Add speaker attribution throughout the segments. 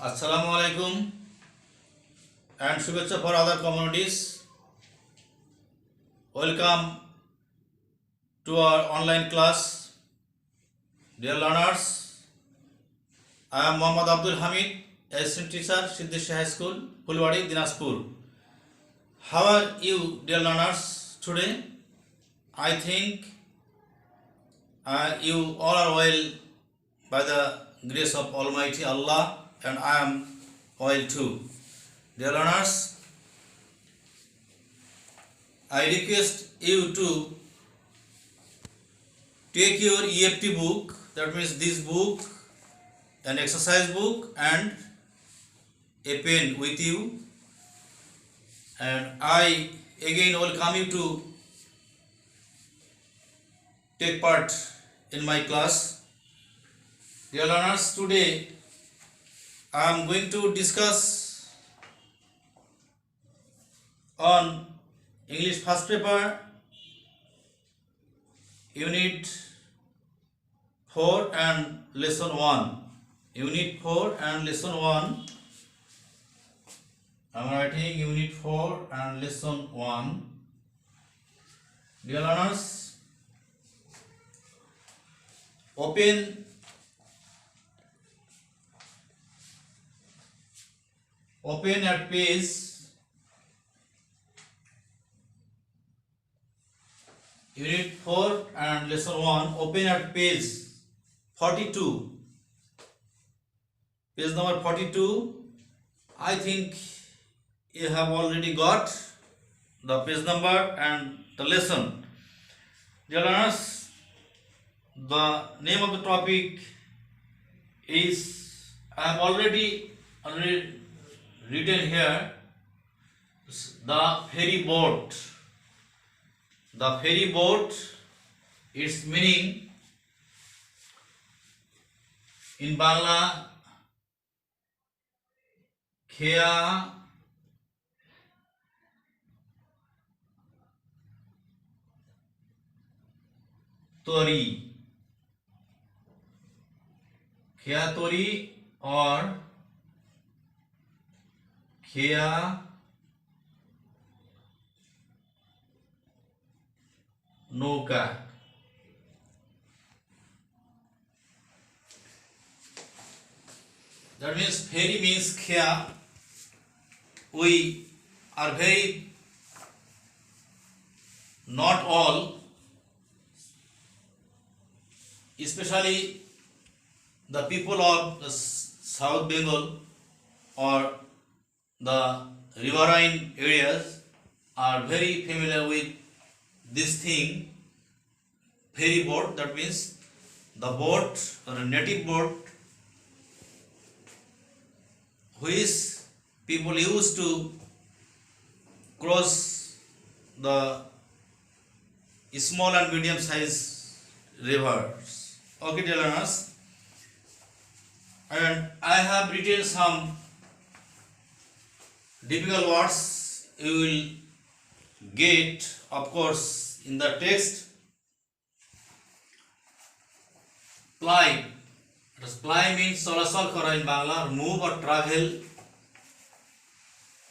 Speaker 1: Assalamu alaikum and Shubhecha for other communities. Welcome to our online class. Dear learners, I am Muhammad Abdul Hamid, assistant teacher, Siddhesh High School, Fulwadi, Dinaspur. How are you, dear learners, today? I think you all are well by the grace of Almighty Allah, and I am well too. Dear learners, I request you to take your EFT book, that means this book, an exercise book and a pen with you, and I again welcome you to take part in my class. Dear learners, today I am going to discuss on English first paper, Unit 4 and Lesson 1. Unit 4 and Lesson 1. I am writing Unit 4 and Lesson 1. Dear learners, open at page 4 and Lesson 1. Open at page 42. Page number 42. I think you have already got the page number and the lesson. Dear learners, the name of the topic is, I have already written here, the ferry boat. The ferry boat, its meaning in Bangla, Khea Tori. Khea Tori or Khea Noka. That means ferry means Khea. We are very, not all, especially the people of the South Bengal or the riverine areas are very familiar with this thing, ferry boat. That means the boat or a native boat which people used to cross the small and medium size rivers. Okay, dear learners, and I have written some difficult words. You will get, of course, in the text. Ply. Ply means চলাচল করা in Bangla, or move or travel.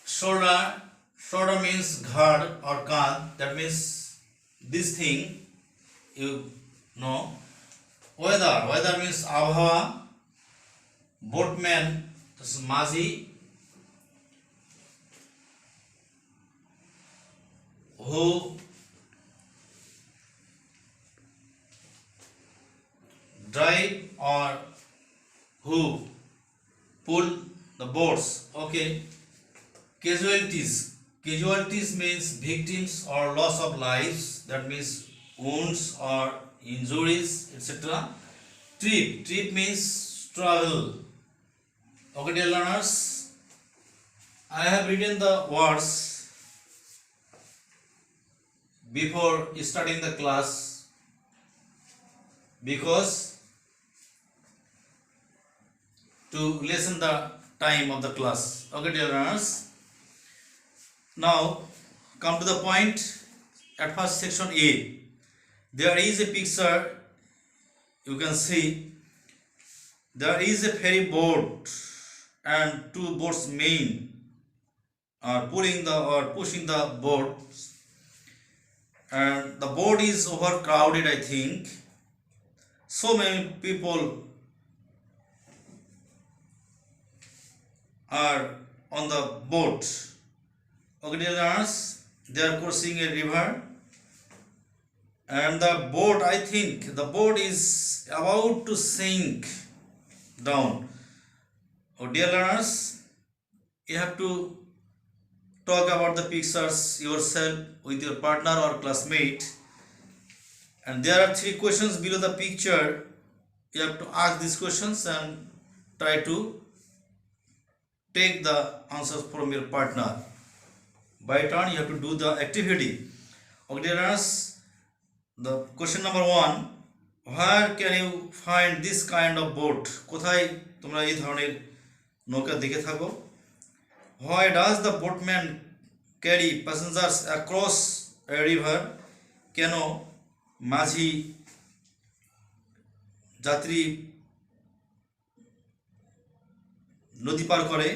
Speaker 1: Shoulder means ঘাড় or কাঁধ, that means this thing, you know. Weather means আবহাওয়া. Boatman, that's Majhi. Who drive or who pull the boats. Okay. Casualties means victims or loss of lives, that means wounds or injuries, etc. Trip means travel. Okay, dear learners, I have written the words before starting the class because to lessen the time of the class. Okay, dear learners, now come to the point. At first, section A, there is a picture. You can see there is a ferry boat and two boats main are pulling the or pushing the boat, and the boat is overcrowded, I think. So many people are on the boat. Okay, dear learners, they are crossing a river, and the boat, I think the boat is about to sink down. Oh, dear learners, you have to talk about the pictures yourself with your partner or classmate, and there are 3 questions below the picture. You have to ask these questions and try to take the answers from your partner. By turn, you have to do the activity. Okay, dear learners, the question number 1, where can you find this kind of boat? কোথায় তোমরা এই ধরনের নৌকা দেখে থাকো? Why does the boatman carry passengers across a river? কেন মাঝি যাত্রী নদী পার করে,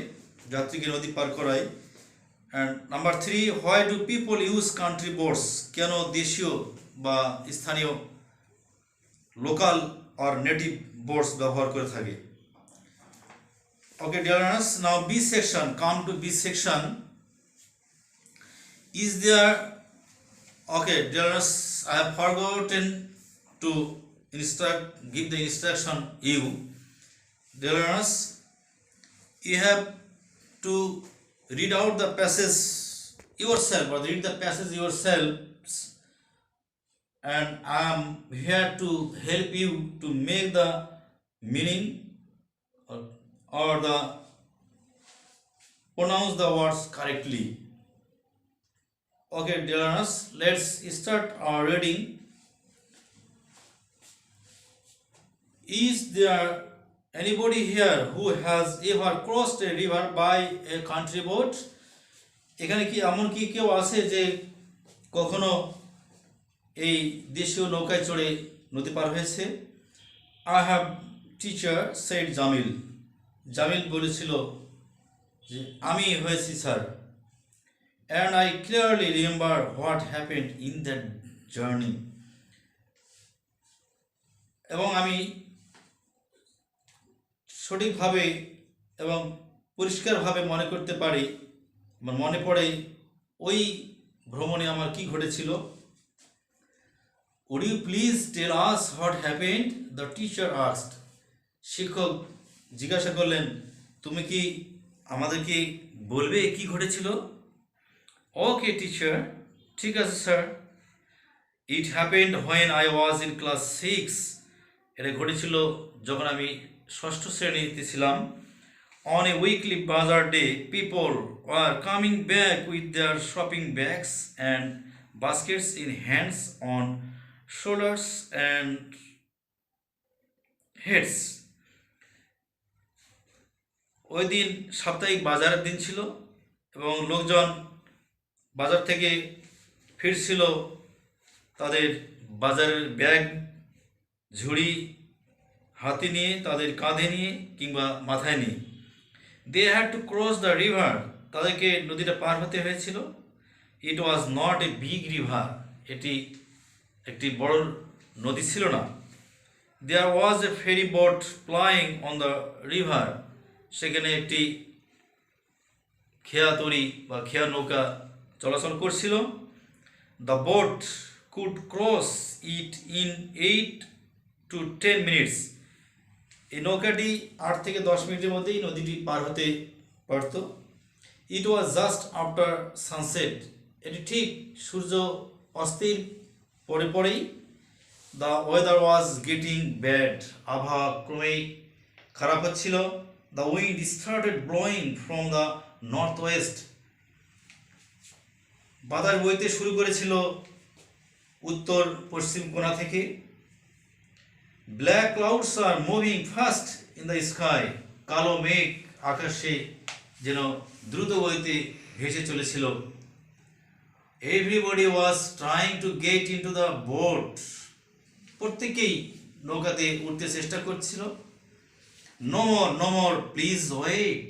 Speaker 1: যাত্রীকে নদী পার করায়? And number 3, why do people use country boats? কেন দেশীয় বা স্থানীয় লোকাল or native boats ব্যবহার করে থাকে? Okay, dear learners, now B section. Come to B section. Is there, okay, dear learners, I have forgotten to give the instruction you. Dear learners, you have to read out the passage yourself, or read the passage yourselves, and I am here to help you to make the meaning or the pronounce the words correctly. Okay, dear learners, let's start our reading. Is there anybody here who has ever crossed a river by a country boat? এখানে কি এমন কি কেউ আছে যে কখনো এই দেশীয় নৌকায় চড়ে নদী পার হয়েছে? I have teacher said Jamil. Jamil বলেছিল যে আমি হয়েছি sir. And I clearly remember what happened in that journey. এবং আমি সঠিকভাবে এবং পরিষ্কারভাবে মনে করতে পারি, মনে পড়ে ওই ভ্রমণে আমার কি ঘটেছিল. Would you please tell us what happened? The teacher asked. শিক্ষক জিজ্ঞাসা করলেন, তুমি কি আমাদেরকে বলবে কি ঘটেছিল? Okay, teacher. ঠিক আছে sir. It happened when I was in class 6. এটা ঘটেছিল যখন আমি 6ষ্ঠ শ্রেণীতে ছিলাম. On a weekly bazaar day, people were coming back with their shopping bags and baskets in hands, on shoulders and heads. ওই দিন সাপ্তাহিক বাজারের দিন ছিল এবং লোকজন বাজার থেকে ফিরছিল তাদের বাজারের ব্যাগ, ঝুড়ি হাতে নিয়ে, তাদের কাঁধে নিয়ে কিংবা মাথায় নিয়ে. They had to cross the river. তাদেরকে নদীটা পার হতে হয়েছিল. It was not a big river. এটি একটি বড় নদী ছিল না. There was a ferry boat plying on the river. সেখানে একটি খেয়া তরী বা খেয়া নৌকা চলাচল করছিল. The boat could cross it in 8 to 10 minutes. এই নৌকাটি 8 থেকে 10 মিনিটের মধ্যেই নদীটি পার হতে পারত. It was just after sunset. এটি ঠিক সূর্য অস্তের পরেই. The weather was getting bad. আবহাওয়া ক্রমেই খারাপ হচ্ছিল. The wind started blowing from the northwest. বাতাস বইতে শুরু করেছিল উত্তর পশ্চিম কোণা থেকে. Black clouds are moving fast in the sky. কালো মেঘ আকাশে যেন দ্রুত গতিতে ভেসে চলেছিল. Everybody was trying to get into the boat. প্রত্যেকেই নৌকাতে উঠতে চেষ্টা করছিল. No more, please wait,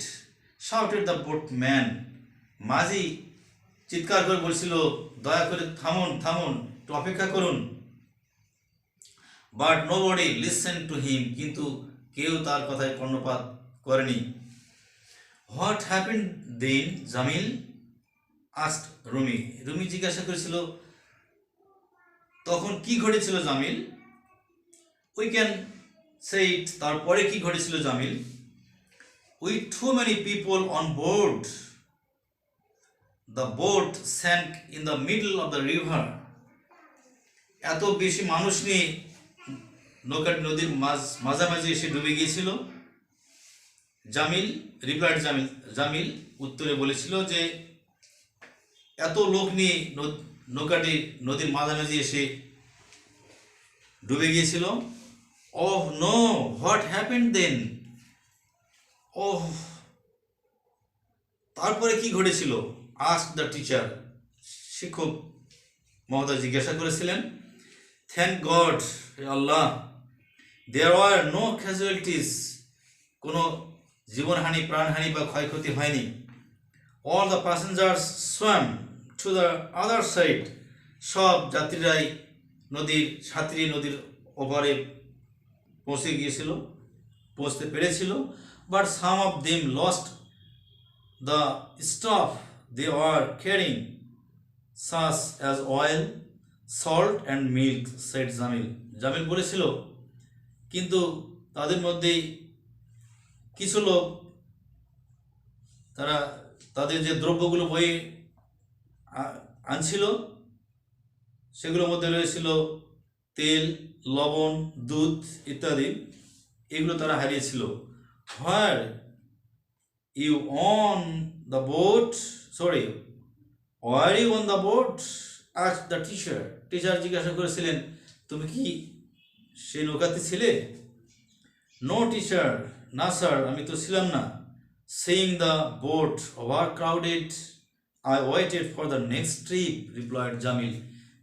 Speaker 1: shouted the boatman. মাঝি চিৎকার করে বলছিল, দয়া করে থামুন থামুন, একটু অপেক্ষা করুন। But nobody listen to him, কিন্তু কেউ তার কথায় কর্ণপাত করেনি। What happened then Jamil asked Rumi. Rumi জিজ্ঞাসা করেছিল, তখন কি ঘটেছিল Jamil? We can say it, তারপরে কি ঘটেছিল Jamil? With too many people on board the boat sank in the middle of the river. এত বেশি মানুষ নিয়ে নৌকাটি নদীর মাঝামাঝি এসে ডুবে গিয়েছিল। জামিল রিপ্লাইড, জামিল উত্তরে বলেছিল যে এত লোক নিয়ে নৌকাটি নদীর মাঝামাঝি এসে ডুবে গিয়েছিল। ওহ নো, হোয়াট হ্যাপেন্ড দেন? ওহ, তারপরে কি ঘটেছিল? আস্ক দ্য টিচার, শিক্ষক মহোদয় জিজ্ঞাসা করেছিলেন। Thank God, Allah, there are no casualties, কোনো জীবনহানি, প্রাণহানি বা ক্ষয়ক্ষতি হয়নি। All the passengers swam to the other side, সব যাত্রীরাই নদীর ওপারে পৌঁছতে পেরেছিল। But some of them lost the stuff they are carrying, such as oil, salt and milk, said Jamil. Jamil বলেছিল, কিন্তু তাদের মধ্যেই কিছু লোক, তারা তাদের যে দ্রব্যগুলো বয়ে আনছিল সেগুলোর মধ্যে রয়েছিল তেল, লবণ, দুধ ইত্যাদি, এগুলো তারা হারিয়েছিল। Where you on the boat, sorry, were you on the boat asked the teacher. Teacher জিজ্ঞাসা করেছিলেন, তুমি কি সেই নৌকাতে ছিলে? নো টিচার, না স্যার, আমি তো ছিলাম না। Seeing the boat overcrowded, I waited for the next trip, replied Jamil.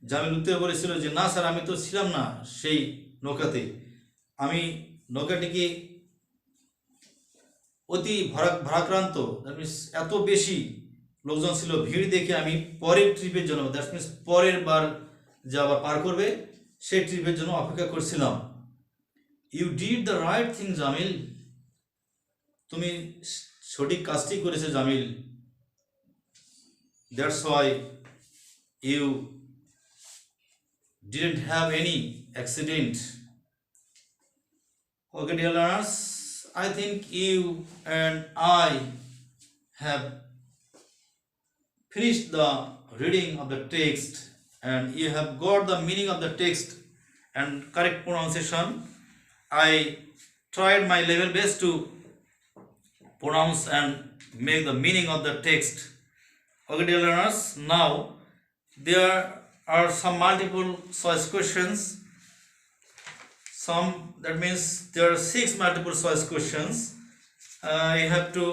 Speaker 1: Jamil উত্তরে বলেছিল যে না স্যার, আমি তো ছিলাম না সেই নৌকাতে, আমি নৌকাটিকে অতি ভারাক্রান্ত, দ্যাট মিনস এত বেশি লোকজন ছিল, ভিড় দেখে আমি পরের ট্রিপের জন্য, দ্যাট মিনস পরের বার যে আবার পার করবে সেই ট্রিপের জন্য অপেক্ষা করছিলাম। You did the right thing Jamil, তুমি সঠিক কাজটি করেছে Jamil. That's why you didn't have any accident. Okay dear learners, I think you and I have finished the reading of the text and you have got the meaning of the text and correct pronunciation. I tried my level best to pronounce and make the meaning of the text. Okay dear learners, now there are some multiple choice questions. That means there are 6 multiple choice questions. You have to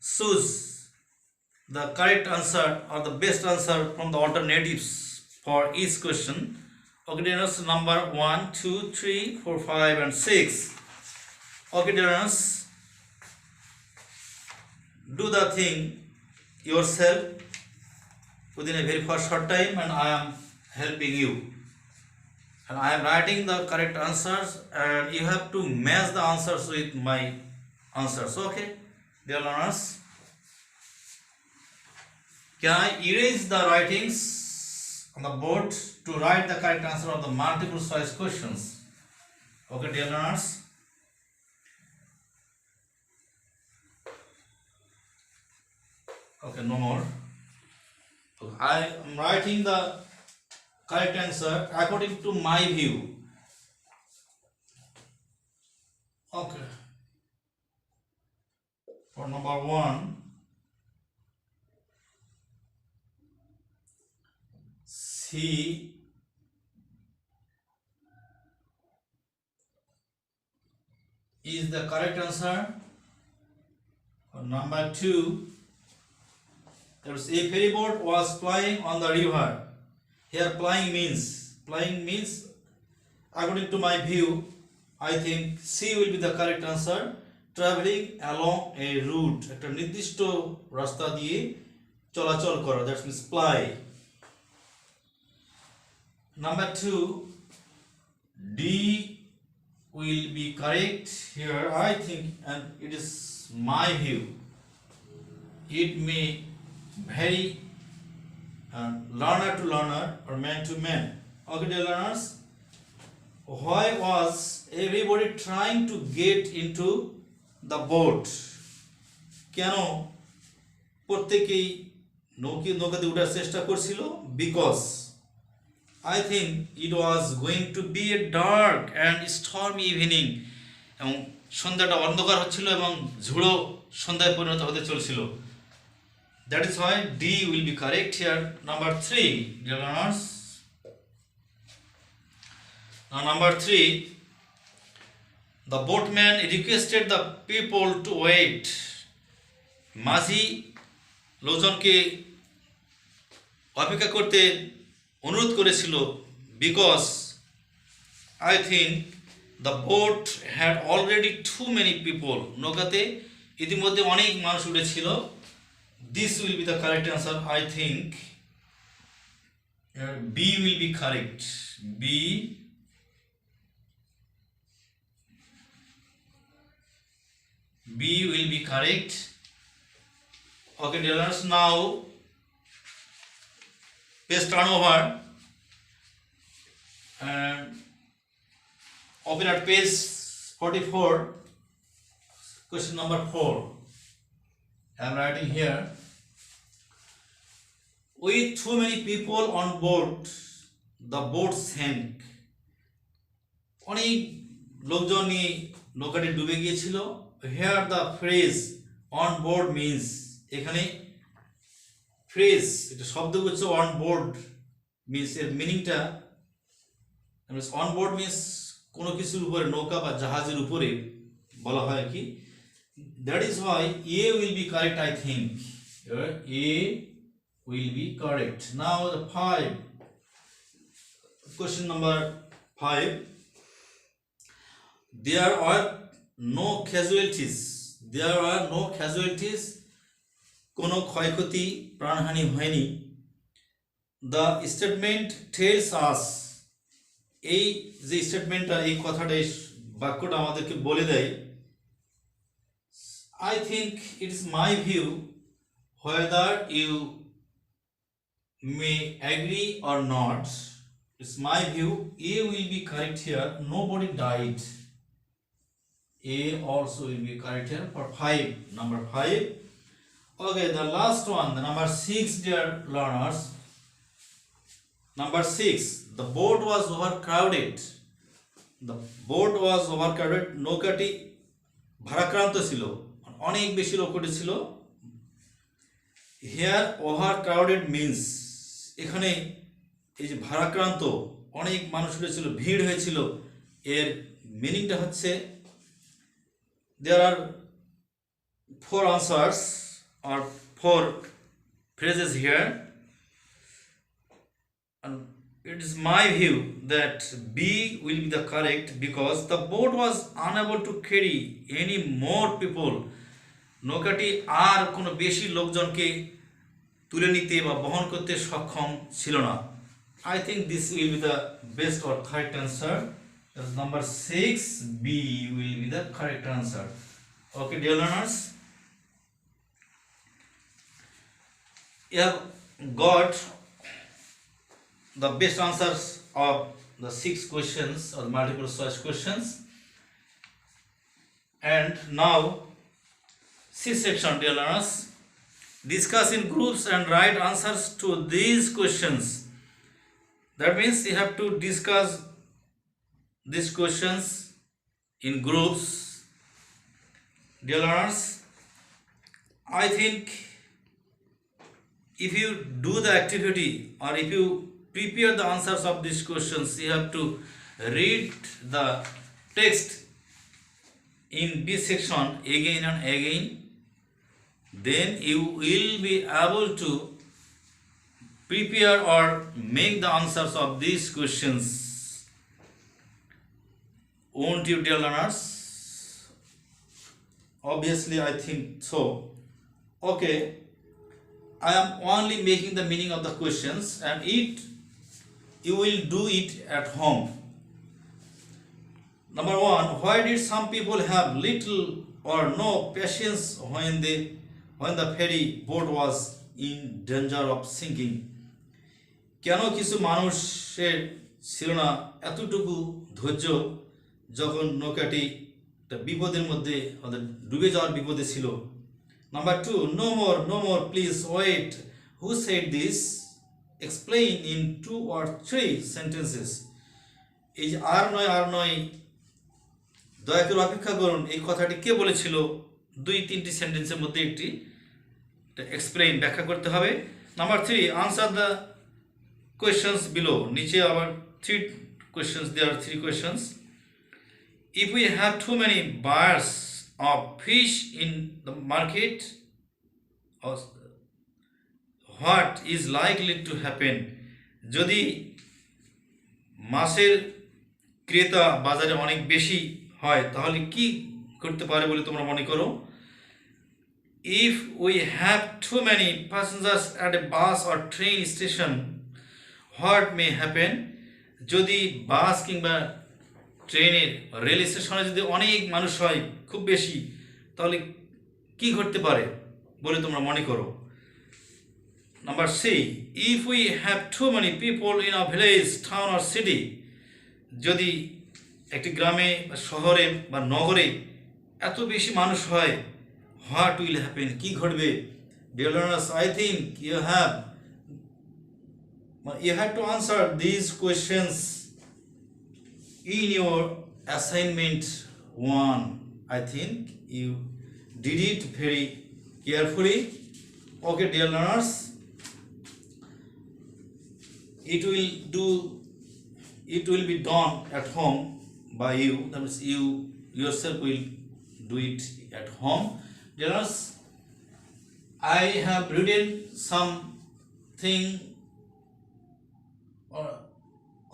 Speaker 1: choose the correct answer or the best answer from the alternatives for each question. Okay dear learners, number 1, 2, 3, 4, 5 and 6. Okay dear learners, do the thing yourself within a very short time and I am helping you. And I am writing the correct answers and you have to match the answers with my answers. Okay, dear learners, can I erase the writings on the board to write the correct answer of the multiple choice questions? Okay, dear learners. Okay, no more. So I am writing the correct answer according to my view. Okay. For number 1, C is the correct answer. For number 2, a ferry boat was plying on the river. Here plying means according to my view, I think C will be the correct answer. Traveling along a route. একটা নির্দিষ্ট রাস্তা দিয়ে চলাচল করা. That means fly. Number 2, D will be correct here. I think, and it is my view, it may vary learner to learner or man to man. Okay, dear learners, why was everybody trying to get into the boat? কেন প্রত্যেকেই নৌকাতে ওঠার চেষ্টা করছিল? Because I think it was going to be a dark and stormy evening. এবং সন্ধ্যাটা অন্ধকার হচ্ছিল এবং ঝুড়ো সন্ধ্যায় পরিণত হতে চলছিল. That is why D will be correct here. Number 3, dear learners. Now number 3, the boatman requested the people to wait. মাঝি লোকজনকে অপেক্ষা করতে অনুরোধ করেছিল, because I think the boat had already too many people. নৌকাতে ইতিমধ্যে অনেক মানুষ উঠেছিল. This will be the correct answer. I think B will be correct. B will be correct. Okay, dear learners, now page turn over and open at page 44, question number 4. I am writing here. With too many people on board, the boat sank. অনেক লোকজন নিয়ে নৌকাটি ডুবে গিয়েছিল. Here the phrase on board means, এখানে phrase, এটা শব্দ হচ্ছে on board means, এর মিনিংটা on board means কোনো কিছুর উপরে, নৌকা বা জাহাজের উপরে বলা হয় কি. That is why A will be correct, I think. A will be correct. Now the 5, question number 5. There are no casualties. কোনো ক্ষয়ক্ষতি, প্রাণহানি হয়নি. The statement tells us. এই যে স্টেটমেন্টটা, এই কথাটা, এই বাক্যটা আমাদেরকে বলে দেয়, I think it is my view, whether you may agree or not, it's my view, A will be correct here. Nobody died. A also will be correct here for 5, number 5. Okay, the last one, the number 6, dear learners. Number 6, the boat was overcrowded. The boat was overcrowded. নৌকাটি ভারাক্রান্ত ছিল, অনেক বেশি লোক উঠেছিল. Here overcrowded means, এখানে এই যে ভারাক্রান্ত, অনেক মানুষ উঠেছিল, ভিড় হয়েছিল, এর মিনিংটা হচ্ছে, there are 4 answers or 4 phrases here, and it is my view that B will be the correct, because the boat was unable to carry any more people. নৌকাটি আর কোনো বেশি লোকজনকে তুলে নিতে বা বহন করতে সক্ষম ছিল না. I think this will be the best or correct answer. That's number 6, B will be the correct answer. Okay, dear learners, you have got the best answers of the 6 questions or multiple choice questions. And now C section, dear learners, discuss in groups and write answers to these questions. That means you have to discuss these questions in groups. Dear learners, I think if you do the activity or if you prepare the answers of these questions, you have to read the text in B section again and again. Then you will be able to prepare or make the answers of these questions. Won't you, dear learners? Obviously, I think so. Okay, I am only making the meaning of the questions, and you will do it at home. Number one, why did some people have little or no patience when the ferry boat was in danger of sinking? কেন কিছু মানুষের ছিল না এতটুকু ধৈর্য যখন নৌকাটি বিপদের মধ্যে ডুবে যাওয়ার বিপদে ছিল? Number two, no more please wait, who said this? Explain in 2 or 3 sentences. এই যে আর নয় দয়া করে অপেক্ষা করুন, এই কথাটি কে বলেছিল? 2-3টি সেন্টেন্সের মধ্যে একটি এক্সপ্লেইন ব্যাখ্যা করতে হবে। Number 3, answer the questions below. নিচে আবার 3 questions, there are 3 questions. If we have too many buyers of fish in the market, what is likely to happen? যদি মাছের ক্রেতা বাজারে অনেক বেশি হয় তাহলে কি করতে পারে বলে তোমরা মনে করো? If we have too many passengers at a bus or train station, what may happen? যদি বাস কিংবা ট্রেনের রেল স্টেশনে যদি অনেক মানুষ হয়, খুব বেশি, তাহলে কি ঘটতে পারে বলে তোমরা মনে করো? Number C, if we have too many people in a village, town or city, যদি একটি গ্রামে বা শহরে বা নগরে এত বেশি মানুষ হয়, হোয়াট উইল হ্যাপেন? কি ঘটবে? Dear learners, I think you have to answer these questions in your assignment 1. I think you did it very carefully. Okay, dear learners, it will be done at home by you. That means you yourself will do it at home. Dear learners, I have written something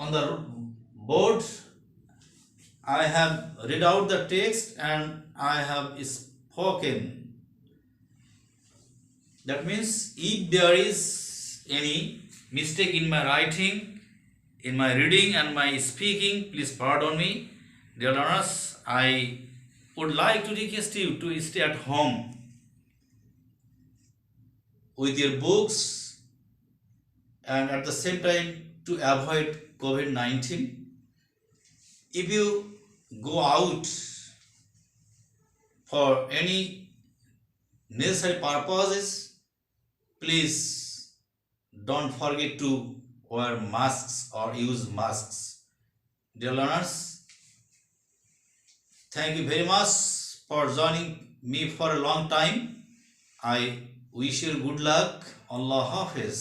Speaker 1: on the board. I have read out the text and I have spoken. That means if there is any mistake in my writing, in my reading and my speaking, please pardon me. Dear learners, I would like to request you to stay at home with your books and at the same time to avoid COVID-19. If you go out for any necessary purposes, please don't forget to wear masks or use masks. Dear learners, thank you very much for joining me for a long time. I wish you good luck. Allah Hafiz.